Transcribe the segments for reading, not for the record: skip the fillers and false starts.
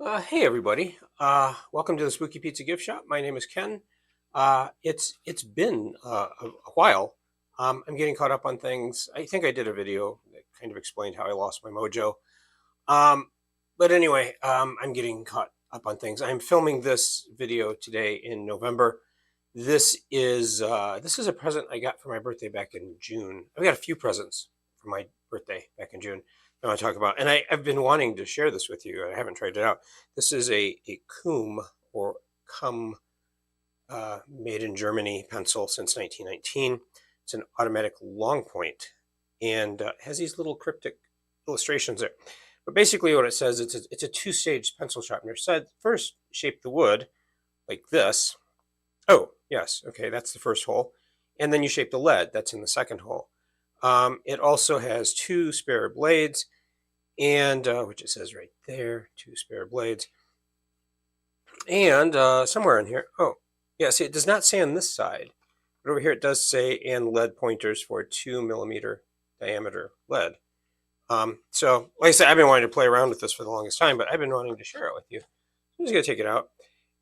Hey everybody! Welcome to the Spooky Pizza Gift Shop. My name is Ken. It's been a while. I'm getting caught up on things. I think I did a video that kind of explained how I lost my mojo. Um, but anyway, I'm getting caught up on things. I'm filming this video today in November. This is a present I got for my birthday back in June. I got a few presents for my birthday back in June I want to talk about, and I've been wanting to share this with you. I haven't tried it out. This is a Cum or Cum made in Germany pencil since 1919. It's an automatic long point and has these little cryptic illustrations there. But basically, what it says it's a two-stage pencil sharpener. So first, shape the wood like this. Oh, yes. Okay, that's the first hole. And then you shape the lead. That's in the second hole. It also has two spare blades, and which it says right there, two spare blades. And somewhere in here, oh, yeah, see, it does not say on this side, but over here it does say, and lead pointers for 2mm diameter lead. So, like I said, I've been wanting to play around with this for the longest time, but I've been wanting to share it with you. I'm just going to take it out.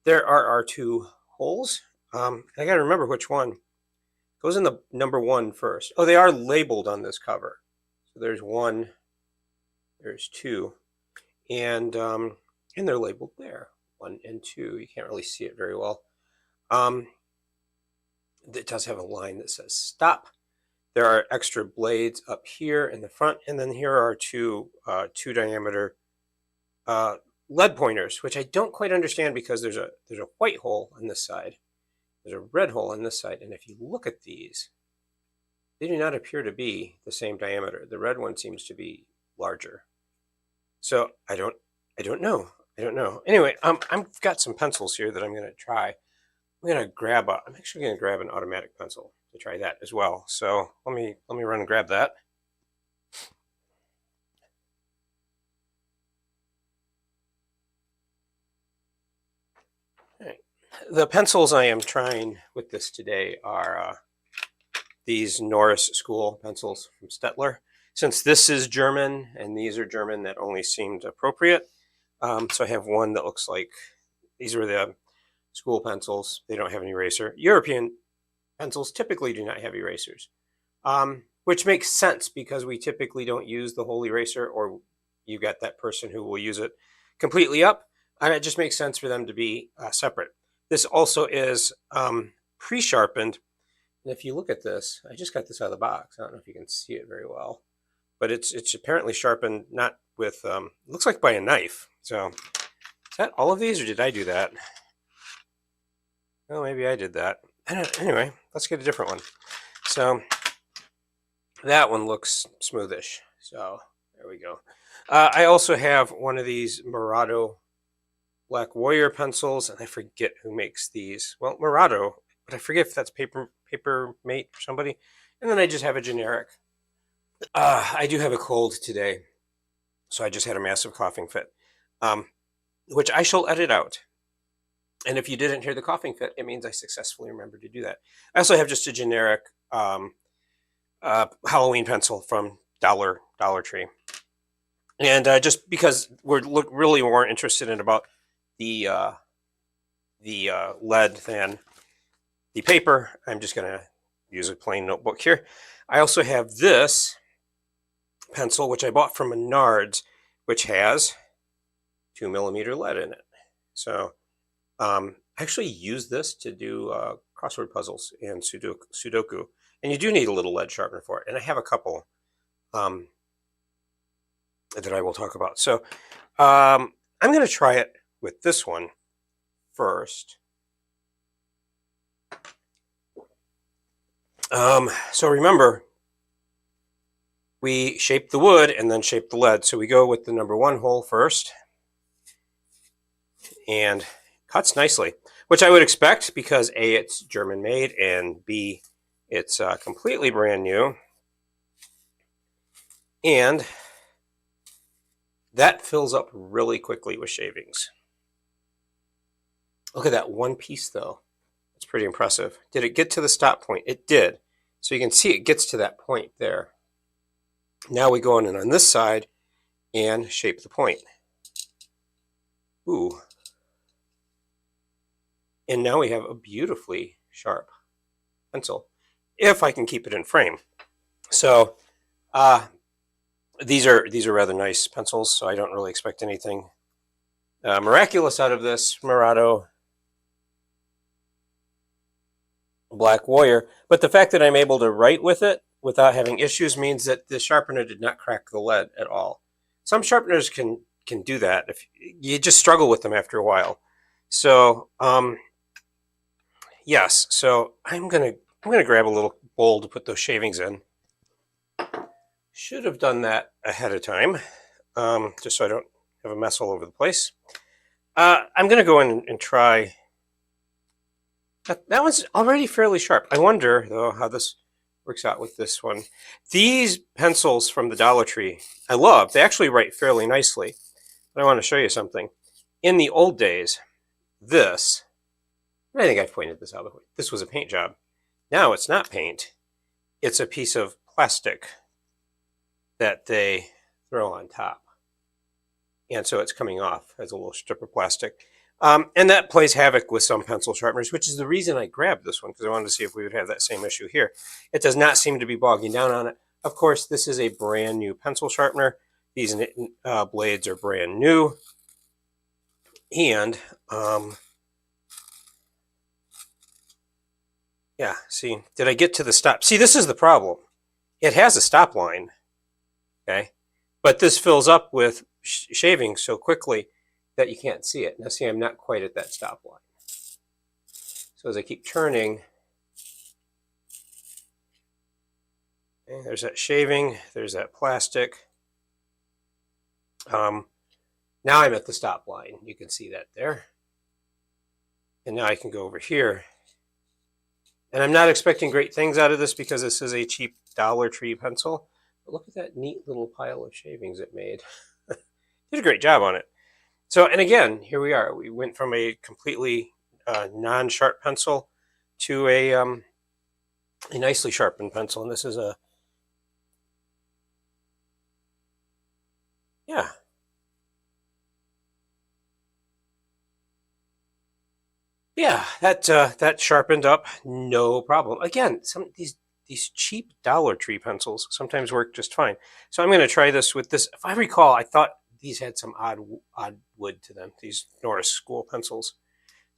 There are our two holes. I got to remember which one goes in the number one first. Oh, they are labeled on this cover. So there's one, there's two, and they're labeled there, 1 and 2. You can't really see it very well. It does have a line that says stop. There are extra blades up here in the front, and then here are two diameter lead pointers, which I don't quite understand because there's a white hole on this side. There's a red hole on this side, and if you look at these, they do not appear to be the same diameter. The red one seems to be larger. So I don't know. Anyway, I've got some pencils here that I'm going to try. I'm actually going to grab an automatic pencil to try that as well. So let me run and grab that. The pencils I am trying with this today are these Norris School pencils from Stettler. Since this is German and these are German, that only seemed appropriate. So I have one that looks like, these are the school pencils. They don't have an eraser. European pencils typically do not have erasers, which makes sense because we typically don't use the whole eraser, or you got that person who will use it completely up, and it just makes sense for them to be separate. This also is pre-sharpened, and if you look at this, I just got this out of the box. I don't know if you can see it very well, but it's apparently sharpened not with, looks like by a knife. So is that all of these, or did I do that? Well, maybe I did that. Anyway, let's get a different one. So that one looks smoothish. So there we go. I also have one of these Murado Black Warrior pencils, and I forget who makes these. Well, Murado, but I forget if that's Paper Mate or somebody. And then I just have a generic. I do have a cold today, so I just had a massive coughing fit, which I shall edit out. And if you didn't hear the coughing fit, it means I successfully remembered to do that. I also have just a generic Halloween pencil from Dollar Tree. And just because we're really more interested in about the lead than the paper, I'm just going to use a plain notebook here. I also have this pencil, which I bought from Menards, which has 2mm lead in it. So I actually use this to do crossword puzzles and Sudoku. And you do need a little lead sharpener for it. And I have a couple that I will talk about. So I'm going to try it with this one first. So remember, we shape the wood and then shape the lead. So we go with the number one hole first. And cuts nicely, which I would expect because A, it's German made, and B, it's completely brand new. And that fills up really quickly with shavings. Look at that one piece though. It's pretty impressive. Did it get to the stop point? It did. So you can see it gets to that point there. Now we go in on this side and shape the point. Ooh. And now we have a beautifully sharp pencil, if I can keep it in frame. So these are rather nice pencils, so I don't really expect anything miraculous out of this Murado Black Warrior. But the fact that I'm able to write with it without having issues means that the sharpener did not crack the lead at all. Some sharpeners can do that. If you just struggle with them after a while. So yes, so I'm gonna grab a little bowl to put those shavings in. Should have done that ahead of time, just so I don't have a mess all over the place. I'm gonna go in and try. That one's already fairly sharp. I wonder though how this works out with this one. These pencils from the Dollar Tree, I love. They actually write fairly nicely. But I want to show you something. In the old days, this. I think I've pointed this out before. This was a paint job. Now it's not paint. It's a piece of plastic that they throw on top. And so it's coming off as a little strip of plastic. And that plays havoc with some pencil sharpeners, which is the reason I grabbed this one, because I wanted to see if we would have that same issue here. It does not seem to be bogging down on it. Of course, this is a brand new pencil sharpener. These blades are brand new. And yeah, see, did I get to the stop? See, this is the problem. It has a stop line, okay? But this fills up with shavings so quickly that you can't see it. Now see, I'm not quite at that stop line. So as I keep turning, okay, there's that shaving, there's that plastic. Now I'm at the stop line. You can see that there. And now I can go over here. And I'm not expecting great things out of this because this is a cheap Dollar Tree pencil. But look at that neat little pile of shavings it made. Did a great job on it. So, and again, here we are. We went from a completely non-sharp pencil to a nicely sharpened pencil. And this is a, yeah. Yeah, that sharpened up, no problem. Again, these cheap Dollar Tree pencils sometimes work just fine. So I'm going to try this with this. If I recall, I thought these had some odd wood to them. These Norris School pencils.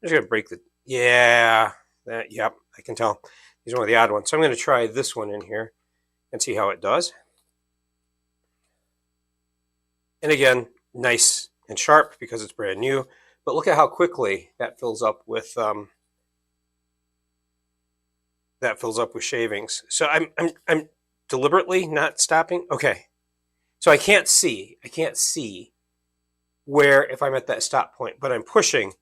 I'm just going to break the. Yeah, yep, I can tell. These are one of the odd ones. So I'm going to try this one in here and see how it does. And again, nice and sharp because it's brand new. But look at how quickly that fills up with shavings. So I'm deliberately not stopping. Okay, so I can't see where if I'm at that stop point, but I'm pushing,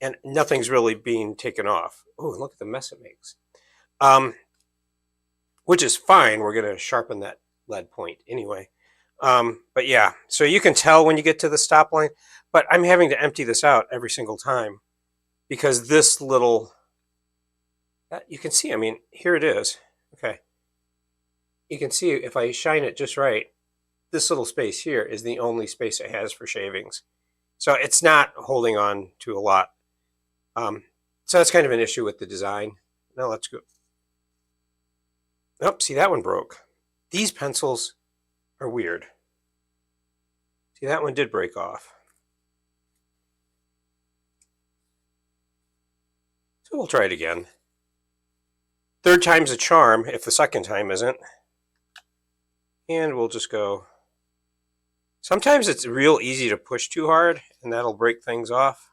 and nothing's really being taken off. Oh, look at the mess it makes. Which is fine. We're going to sharpen that lead point anyway. But yeah, so you can tell when you get to the stop line. But I'm having to empty this out every single time because this little, you can see, I mean, here it is. Okay. You can see if I shine it just right, this little space here is the only space it has for shavings. So it's not holding on to a lot. So that's kind of an issue with the design. Now let's go. Oh, see, that one broke. These pencils are weird. See, that one did break off. So we'll try it again. Third time's a charm if the second time isn't. And we'll just go. Sometimes it's real easy to push too hard and that'll break things off.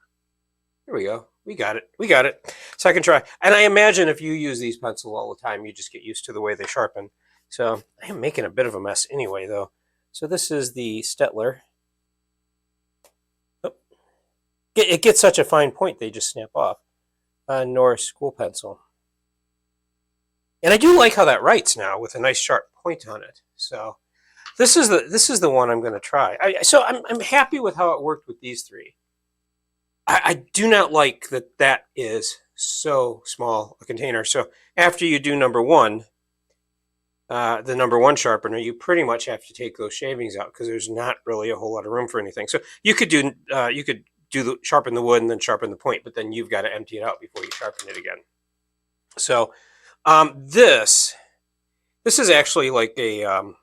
Here we go. We got it. We got it. Second try. And I imagine if you use these pencils all the time, you just get used to the way they sharpen. So I am making a bit of a mess anyway, though. So this is the Stettler. Oh. It gets such a fine point, they just snap off. Norris School pencil. And I do like how that writes now with a nice sharp point on it. So this is the one I'm going to try. I'm happy with how it worked with these three. I do not like that is so small a container. So after you do number one, the number one sharpener, you pretty much have to take those shavings out because there's not really a whole lot of room for anything. So you could do sharpen the wood and then sharpen the point, but then you've got to empty it out before you sharpen it again. So this is actually like a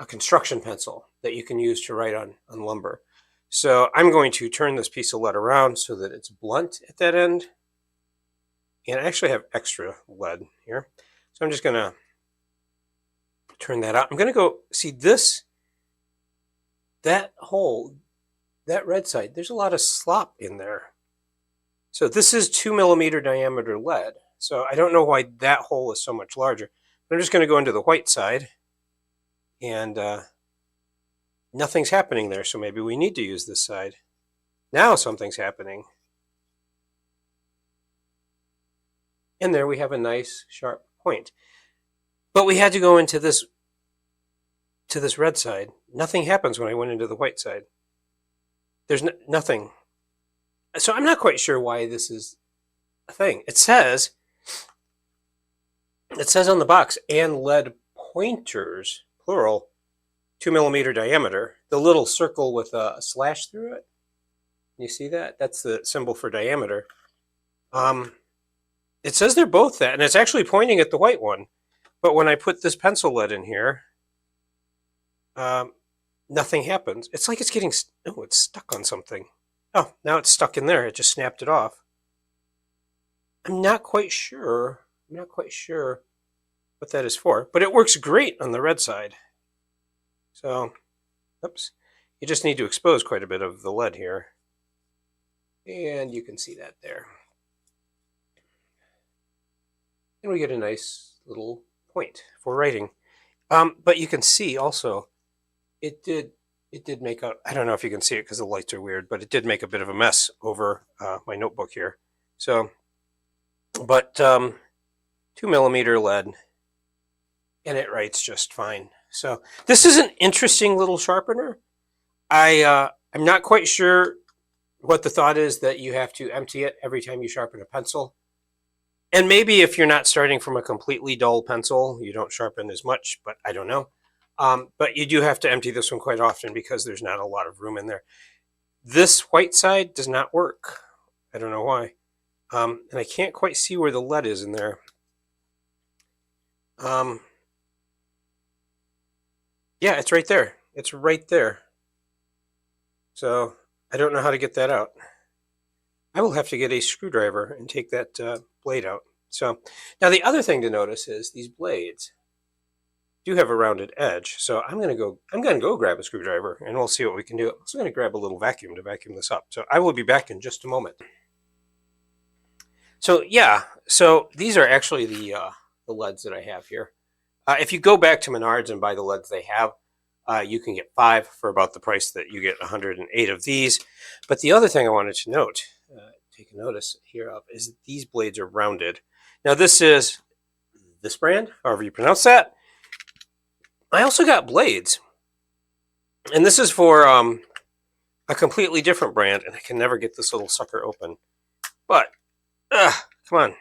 construction pencil that you can use to write on lumber. So I'm going to turn this piece of lead around so that it's blunt at that end. And I actually have extra lead here. So I'm just going to turn that out. I'm going to go see this, that hole, that red side. There's a lot of slop in there. So this is 2mm diameter lead. So I don't know why that hole is so much larger. I'm just going to go into the white side, and nothing's happening there. So maybe we need to use this side. Now something's happening. And there we have a nice sharp point. But we had to go into this red side. Nothing happens when I went into the white side. There's nothing. So I'm not quite sure why this is a thing. It says on the box, and lead pointers, plural, 2mm diameter. The little circle with a slash through it. You see that? That's the symbol for diameter. It says they're both that, and it's actually pointing at the white one. But when I put this pencil lead in here, nothing happens. It's like it's getting, oh, it's stuck on something. Oh, now it's stuck in there. It just snapped it off. I'm not quite sure what that is for, but it works great on the red side. So, oops, you just need to expose quite a bit of the lead here. And you can see that there. And we get a nice little point for writing. But you can see also, it did make a, I don't know if you can see it because the lights are weird, but it did make a bit of a mess over my notebook here. So, but 2mm lead, and it writes just fine. So this is an interesting little sharpener. I'm not quite sure what the thought is that you have to empty it every time you sharpen a pencil. And maybe if you're not starting from a completely dull pencil, you don't sharpen as much, but I don't know. But you do have to empty this one quite often because there's not a lot of room in there. This white side does not work. I don't know why. And I can't quite see where the lead is in there. Yeah, it's right there. It's right there. So I don't know how to get that out. I will have to get a screwdriver and take that blade out. So now the other thing to notice is these blades do have a rounded edge. So I'm gonna go grab a screwdriver and we'll see what we can do. I'm also gonna grab a little vacuum to vacuum this up. So I will be back in just a moment. So yeah, so these are actually the leads that I have here. If you go back to Menards and buy the leads they have, you can get 5 for about the price that you get 108 of these. But the other thing I wanted to note, take a notice here of, is these blades are rounded. Now this is this brand, however you pronounce that. I also got blades, and this is for a completely different brand, and I can never get this little sucker open. But come on.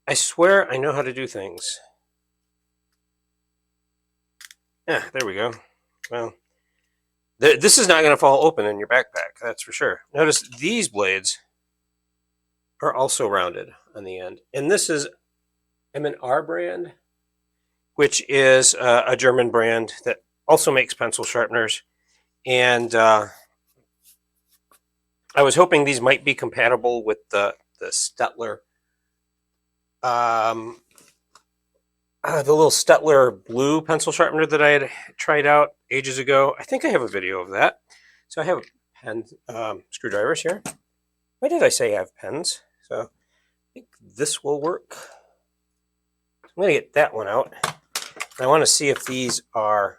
I swear I know how to do things. Yeah, there we go. Well, this is not going to fall open in your backpack, that's for sure. Notice these blades are also rounded on the end. And this is M&R brand, which is a German brand that also makes pencil sharpeners. And I was hoping these might be compatible with the Stettler. The little Stettler blue pencil sharpener that I had tried out ages ago. I think I have a video of that. So I have pen screwdrivers here. Why did I say I have pens? So I think this will work. I'm going to get that one out. I want to see if these are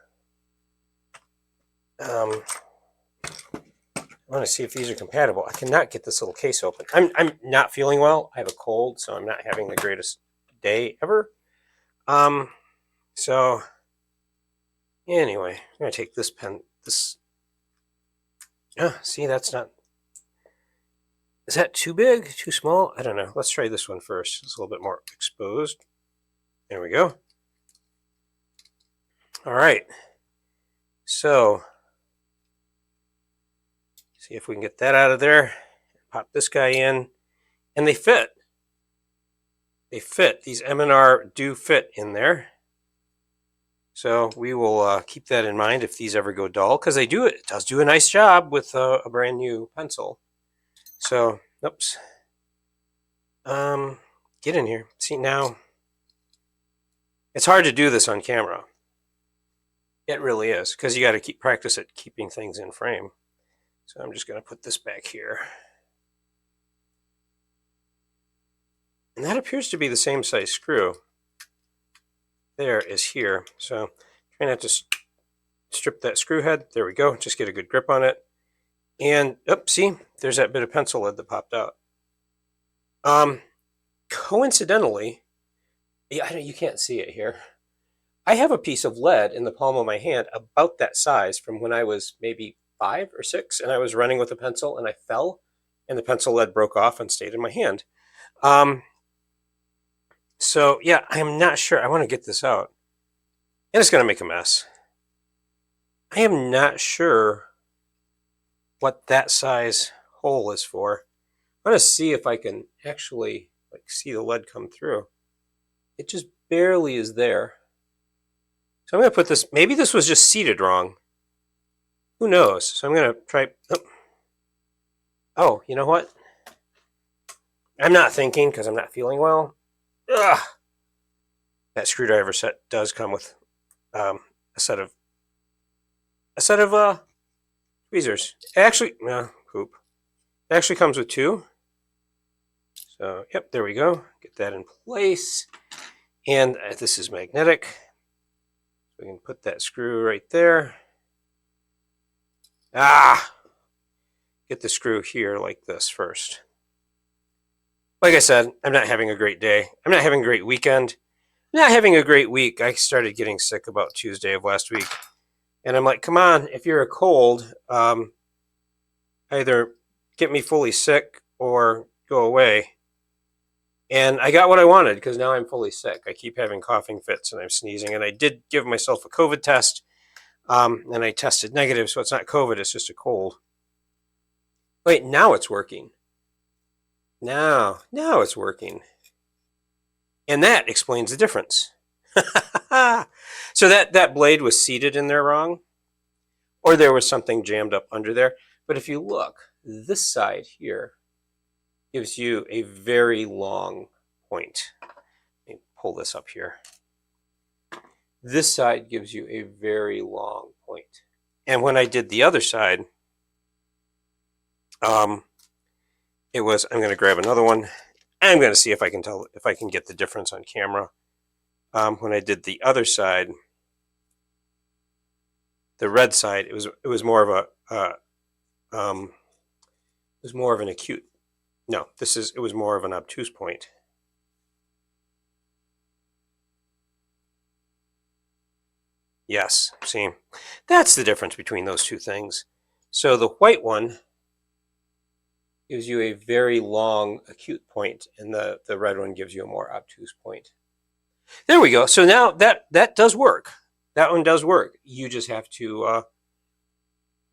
compatible. I cannot get this little case open. I'm not feeling well. I have a cold, so I'm not having the greatest day ever. So anyway, I'm going to take this pen, see, that's not, is that too big, too small? I don't know. Let's try this one first. It's a little bit more exposed. There we go. All right. So, see if we can get that out of there. Pop this guy in. And they fit. They fit. These M&R do fit in there. So we will keep that in mind if these ever go dull, because they do. It does do a nice job with a brand new pencil. So, oops. Get in here. See, now it's hard to do this on camera. It really is, because you got to keep practice at keeping things in frame. So I'm just going to put this back here. And that appears to be the same size screw. There is here. So try not to strip that screw head. There we go. Just get a good grip on it. And, see, there's that bit of pencil lead that popped out. Coincidentally, you can't see it here. I have a piece of lead in the palm of my hand about that size from when I was maybe 5 or 6, and I was running with a pencil and I fell, and the pencil lead broke off and stayed in my hand. So yeah, I'm not sure. I want to get this out, and it's going to make a mess. I am not sure what that size hole is for. I'm going to see if I can actually see the lead come through. It just barely is there. So I'm going to put this, maybe this was just seated wrong. Who knows? So I'm going to try, oh, you know what? I'm not thinking because I'm not feeling well. Ugh. That screwdriver set does come with a set of tweezers. Actually, no, poop. It actually comes with 2. So, yep, there we go. Get that in place. And this is magnetic. So we can put that screw right there. Get the screw here like this first. Like I said, I'm not having a great day. I'm not having a great weekend. I'm not having a great week. I started getting sick about Tuesday of last week. And I'm like, come on, if you're a cold, either get me fully sick or go away. And I got what I wanted, because now I'm fully sick. I keep having coughing fits and I'm sneezing. And I did give myself a COVID test, and I tested negative, so it's not COVID, it's just a cold. Wait, now it's working. Now it's working. And that explains the difference. So that blade was seated in there wrong, or there was something jammed up under there. But if you look, this side here gives you a very long point. Let me pull this up here. This side gives you a very long point. And when I did the other side, it was, I'm going to grab another one. I'm going to see if I can tell, if I can get the difference on camera. When I did the other side, the red side, it was more of an acute. No, it was more of an obtuse point. Yes, see, that's the difference between those two things. So the white one gives you a very long acute point, and the red one gives you a more obtuse point. There we go. So now that does work. That one does work. You just have to,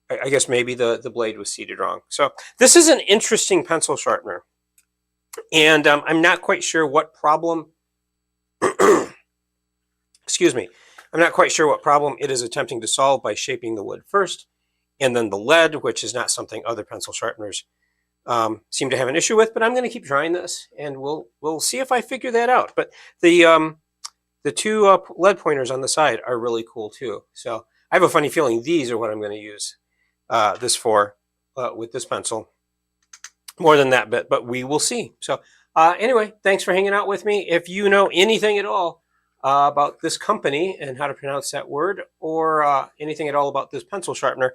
I guess maybe the blade was seated wrong. So this is an interesting pencil sharpener. And I'm not quite sure what problem, excuse me, I'm not quite sure what problem it is attempting to solve by shaping the wood first, and then the lead, which is not something other pencil sharpeners seem to have an issue with. But I'm going to keep trying this, and we'll see if I figure that out. But the two lead pointers on the side are really cool too. So I have a funny feeling these are what I'm going to use this for with this pencil. More than that bit, but we will see. So anyway, thanks for hanging out with me. If you know anything at all about this company and how to pronounce that word, or anything at all about this pencil sharpener,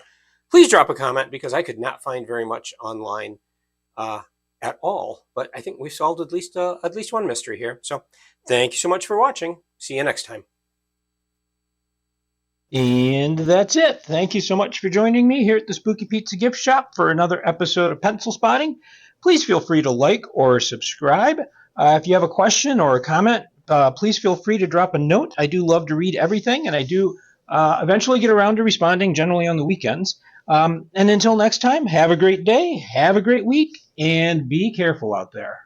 please drop a comment, because I could not find very much online at all. But I think we've solved at least one mystery here. So thank you so much for watching. See you next time. And that's it. Thank you so much for joining me here at the Spooky Pizza Gift Shop for another episode of Pencil Spotting. Please feel free to like or subscribe. If you have a question or a comment, please feel free to drop a note. I do love to read everything, and I do Eventually get around to responding, generally on the weekends. And until next time, have a great day, have a great week, and be careful out there.